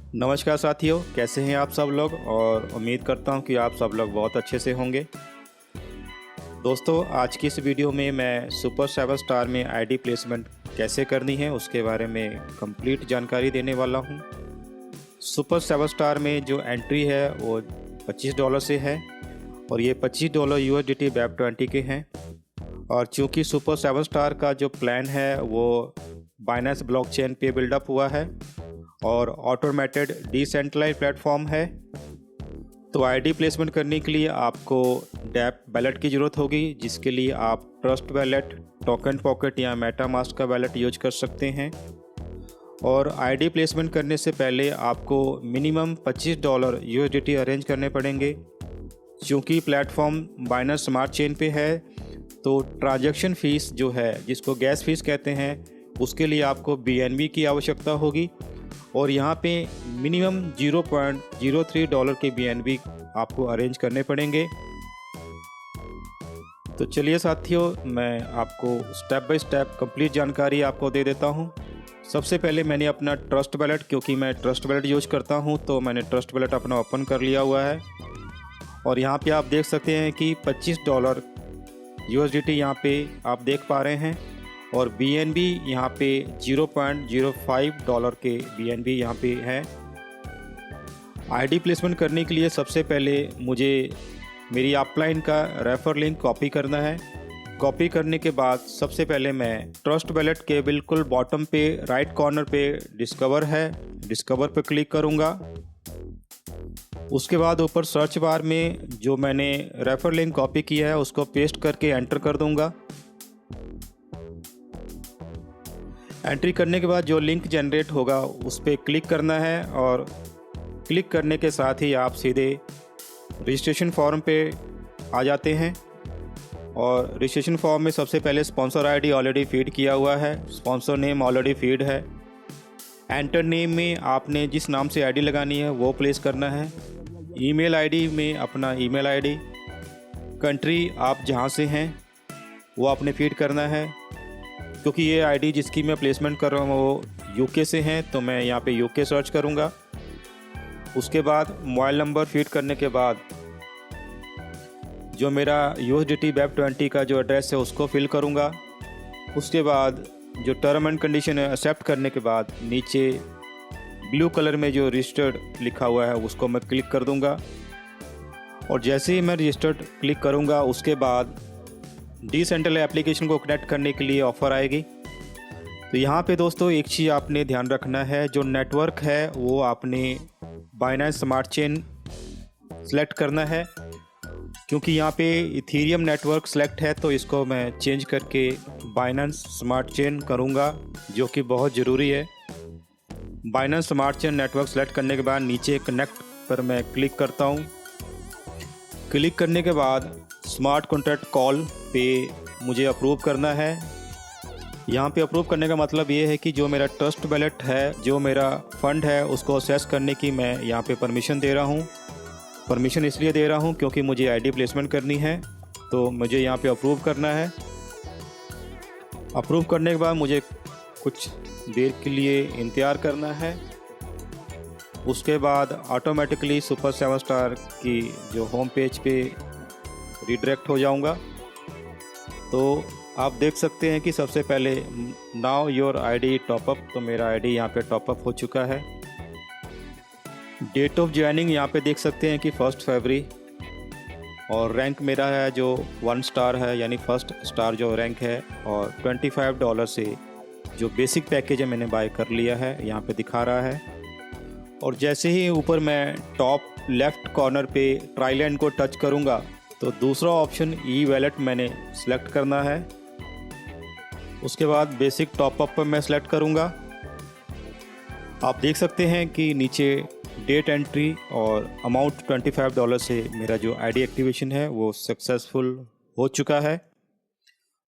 नमस्कार साथियों, कैसे हैं आप सब लोग। और उम्मीद करता हूं कि आप सब लोग बहुत अच्छे से होंगे। दोस्तों, आज की इस वीडियो में मैं सुपर 7 स्टार में आईडी प्लेसमेंट कैसे करनी है उसके बारे में कंप्लीट जानकारी देने वाला हूं। सुपर 7 स्टार में जो एंट्री है वो $25 से है और ये $25 USDT BEP20 के हैं। और चूंकि सुपर 7 स्टार का जो प्लान है वो बाइनेंस ब्लॉकचेन पे बिल्डअप हुआ है और ऑटोमेटेड डिसेंट्रलाइज्ड प्लेटफॉर्म है, तो आईडी प्लेसमेंट करने के लिए आपको डैप वैलेट की ज़रूरत होगी, जिसके लिए आप ट्रस्ट वैलेट, टोकन पॉकेट या मेटामास्क का वैलेट यूज कर सकते हैं। और आईडी प्लेसमेंट करने से पहले आपको मिनिमम $25 USDT अरेंज करने पड़ेंगे। क्योंकि प्लेटफॉर्म बाइनेंस स्मार्ट चेन पे है, तो ट्रांजैक्शन फ़ीस जो है, जिसको गैस फीस कहते हैं, उसके लिए आपको BNB की आवश्यकता होगी और यहाँ पे मिनिमम $0.03 के BNB आपको अरेंज करने पड़ेंगे। तो चलिए साथियों, मैं आपको स्टेप बाय स्टेप कंप्लीट जानकारी आपको दे देता हूँ। सबसे पहले मैंने अपना ट्रस्ट वैलेट, क्योंकि मैं ट्रस्ट वैलेट यूज करता हूँ, तो मैंने ट्रस्ट वैलेट अपना ओपन कर लिया हुआ है। और यहाँ पे आप देख सकते हैं कि $25 USDT यहाँ पे आप देख पा रहे हैं और BNB यहाँ पे $0.05 के BNB यहाँ पे है। आईडी प्लेसमेंट करने के लिए सबसे पहले मुझे मेरी अपलाइन का रेफर लिंक कॉपी करना है। कॉपी करने के बाद सबसे पहले मैं ट्रस्ट वैलेट के बिल्कुल बॉटम पे राइट कॉर्नर पे डिस्कवर है, डिस्कवर पे क्लिक करूँगा। उसके बाद ऊपर सर्च बार में जो मैंने रेफर लिंक कॉपी किया है उसको पेस्ट करके एंटर कर दूँगा। एंट्री करने के बाद जो लिंक जनरेट होगा उस पर क्लिक करना है और क्लिक करने के साथ ही आप सीधे रजिस्ट्रेशन फॉर्म पे आ जाते हैं। और रजिस्ट्रेशन फॉर्म में सबसे पहले स्पॉन्सर आईडी ऑलरेडी फीड किया हुआ है, स्पॉन्सर नेम ऑलरेडी फीड है। एंटर नेम में आपने जिस नाम से आईडी लगानी है वो प्लेस करना है। ईमेल आईडी में अपना ईमेल आईडी, कंट्री आप जहाँ से हैं वो आपने फीड करना है। क्योंकि ये आईडी जिसकी मैं प्लेसमेंट कर रहा हूँ वो यूके से हैं, तो मैं यहाँ पे यूके सर्च करूँगा। उसके बाद मोबाइल नंबर फीड करने के बाद जो मेरा USDT BEP20 का जो एड्रेस है उसको फिल करूँगा। उसके बाद जो टर्म एंड कंडीशन है एक्सेप्ट करने के बाद नीचे ब्लू कलर में जो रजिस्टर्ड लिखा हुआ है उसको मैं क्लिक कर दूँगा। और जैसे ही मैं रजिस्टर्ड क्लिक करूँगा उसके बाद डिसेंट्रल एप्लीकेशन को कनेक्ट करने के लिए ऑफ़र आएगी। तो यहाँ पे दोस्तों एक चीज़ आपने ध्यान रखना है, जो नेटवर्क है वो आपने बाइनेंस स्मार्ट चेन सेलेक्ट करना है। क्योंकि यहाँ पे इथेरियम नेटवर्क सेलेक्ट है, तो इसको मैं चेंज करके बाइनेंस स्मार्ट चेन करूँगा, जो कि बहुत ज़रूरी है। Binance smart chain network select करने के बाद नीचे कनेक्ट पर मैं क्लिक करता हूँ। क्लिक करने के बाद स्मार्ट कॉन्ट्रैक्ट कॉल पे मुझे अप्रूव करना है। यहाँ पे अप्रूव करने का मतलब ये है कि जो मेरा ट्रस्ट वैलेट है, जो मेरा फ़ंड है, उसको असेस करने की मैं यहाँ पे परमिशन दे रहा हूँ। परमिशन इसलिए दे रहा हूँ क्योंकि मुझे आईडी प्लेसमेंट करनी है, तो मुझे यहाँ पे अप्रूव करना है। अप्रूव करने के बाद मुझे कुछ देर के लिए इंतज़ार करना है। उसके बाद ऑटोमेटिकली सुपर 7 स्टार की जो होम पेज पे रिडायरेक्ट हो जाऊंगा। तो आप देख सकते हैं कि सबसे पहले नाउ योर आईडी टॉपअप, तो मेरा आईडी यहाँ पे टॉपअप हो चुका है। डेट ऑफ ज्वाइनिंग यहाँ पे देख सकते हैं कि 1 फरवरी, और रैंक मेरा है जो 1 स्टार है, यानी फर्स्ट स्टार जो रैंक है। और $25 से जो बेसिक पैकेज है मैंने बाय कर लिया है, यहाँ पे दिखा रहा है। और जैसे ही ऊपर मैं टॉप लेफ़्ट कॉर्नर पे ट्राइलैंड को टच करूँगा तो दूसरा ऑप्शन ई वैलेट मैंने सेलेक्ट करना है। उसके बाद बेसिक टॉपअप पर मैं सेलेक्ट करूँगा। आप देख सकते हैं कि नीचे डेट एंट्री और अमाउंट $25 से मेरा जो आईडी एक्टिवेशन है वो सक्सेसफुल हो चुका है।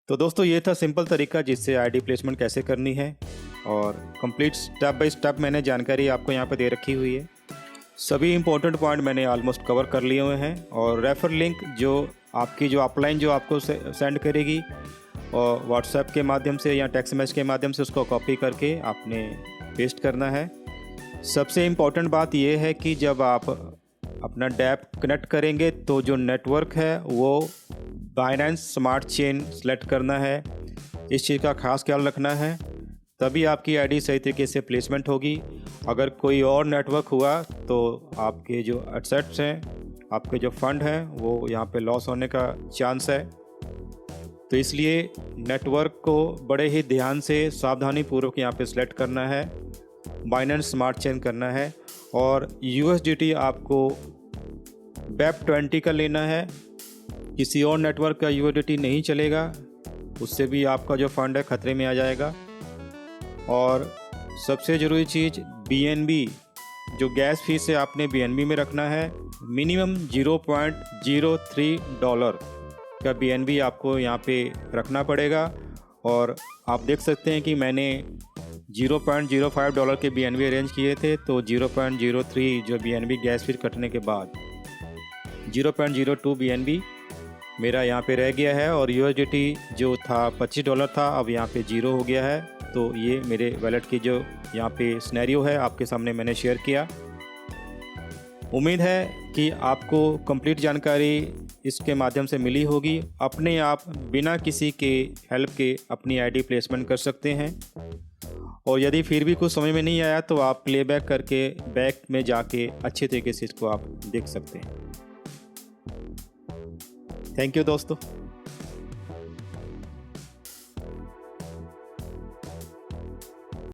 तो दोस्तों, ये था सिंपल तरीका जिससे आईडी प्लेसमेंट कैसे करनी है, और कंप्लीट स्टेप बाय स्टेप मैंने जानकारी आपको यहाँ पे दे रखी हुई है। सभी इंपॉर्टेंट पॉइंट मैंने ऑलमोस्ट कवर कर लिए हुए हैं। और रेफर लिंक जो आपकी जो अपलाइन जो आपको सेंड करेगी और व्हाट्सएप के माध्यम से या टेक्स्ट मैसेज के माध्यम से उसको कॉपी करके आपने पेस्ट करना है। सबसे इम्पोर्टेंट बात यह है कि जब आप अपना डैप कनेक्ट करेंगे तो जो नेटवर्क है वो बाइनेंस स्मार्ट चेन सेलेक्ट करना है। इस चीज़ का खास ख्याल रखना है, तभी आपकी आईडी सही तरीके से प्लेसमेंट होगी। अगर कोई और नेटवर्क हुआ तो आपके जो एसेट्स हैं, आपके जो फंड हैं, वो यहाँ पे लॉस होने का चांस है। तो इसलिए नेटवर्क को बड़े ही ध्यान से सावधानीपूर्वक यहाँ पे सेलेक्ट करना है, बाइनेंस स्मार्ट चेन करना है। और USDT आपको BEP20 का लेना है, किसी और नेटवर्क का USDT नहीं चलेगा, उससे भी आपका जो फंड है ख़तरे में आ जाएगा। और सबसे ज़रूरी चीज़ BNB, जो गैस फीस है आपने BNB में रखना है। मिनिमम $0.03 का BNB आपको यहाँ पे रखना पड़ेगा। और आप देख सकते हैं कि मैंने $0.05 के BNB अरेंज किए थे, तो 0.03 जो BNB गैस फीस कटने के बाद 0.02 BNB मेरा यहाँ पे रह गया है। और USDT जो था $25 था, अब यहाँ पे 0 हो गया है। तो ये मेरे वैलेट की जो यहाँ पे सिनेरियो है आपके सामने मैंने शेयर किया। उम्मीद है कि आपको कंप्लीट जानकारी इसके माध्यम से मिली होगी। अपने आप बिना किसी के हेल्प के अपनी आईडी प्लेसमेंट कर सकते हैं। और यदि फिर भी कुछ समझ में नहीं आया तो आप प्लेबैक करके बैक में जाके अच्छे तरीके से इसको आप देख सकते हैं। थैंक यू दोस्तों।